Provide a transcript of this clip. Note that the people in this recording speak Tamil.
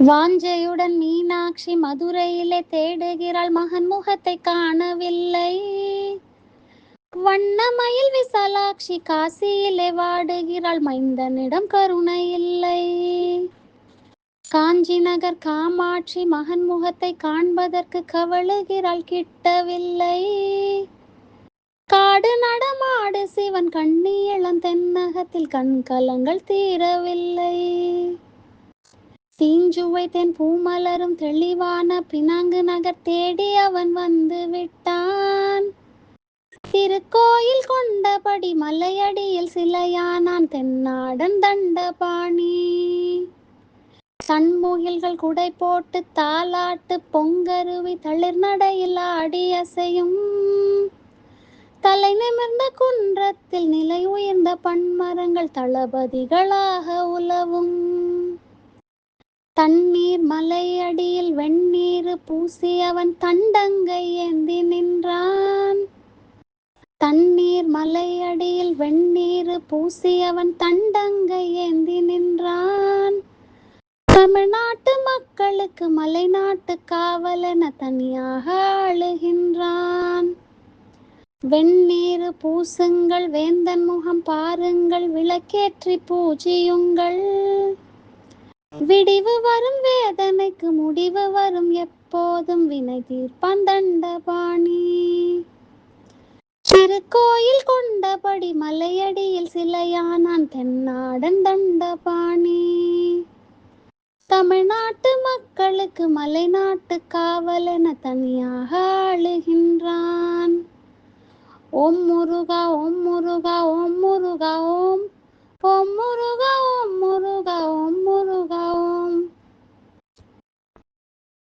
வாஞ்சையுடன் மீனாட்சி மதுரையிலே தேடுகிறாள், மகன் முகத்தை காணவில்லை. வண்ணமயில் விசாலாட்சி காசியிலே வாடுகிறாள், மைந்தனிடம் கருணை இல்லை. காஞ்சி நகர் காமாட்சி மகன் முகத்தை காண்பதற்கு கவழுகிறாள், கிட்டவில்லை. காடு நடமாடு சிவன் கண்ணி இளந்தென்னகத்தில் கண்கலங்கள் தீரவில்லை. தீஞ்சுவை தென் பூமலரும் தெளிவான பினாங்கு நகர் தேடி அவன் வந்து விட்டான். திருக்கோயில் கொண்டபடி மலையடியில் சிலையானான், தென்னாடன் தண்டபாணி. தன்முகில்கள் குடை போட்டு தாலாட்டு பொங்கருவி தளிர் நடையில் ஆடி அசையும். தலை நிமிர்ந்த குன்றத்தில் நிலை உயர்ந்த பன்மரங்கள் தளபதிகளாக உலவும். தண்ணீர் மலை அடியில் வெந்நீர் பூசி அவன் தண்டங்கை ஏந்தி நின்றான். தண்ணீர் மலை அடியில் வெந்நீர் பூசி அவன் தண்டங்கை ஏந்தி நின்றான். தமிழ்நாட்டு மக்களுக்கு மலைநாட்டு காவலென தனியாக ஆளுகின்றான். வெந்நீர் பூசுங்கள், வேந்தன் முகம் பாருங்கள், விளக்கேற்றி பூஜியுங்கள். விடிவு வரும் வேதனைக்கு முடிவு வரும், எப்போதும் வினை தீர்ப்பான் தண்டபாணி. திருக்கோயில் கொண்டபடி மலையடியில் சிலையானான், தென்னாடன் தண்டபாணி. தமிழ்நாட்டு மக்களுக்கு மலைநாட்டு காவலென தனியாக ஆளுகின்றான். ஓம் முருகா ஓம் முருகா ஓம் முருகா ஓம். ஓம் முருகா ஓம் முருகா ஓம் முருகா ஓம்.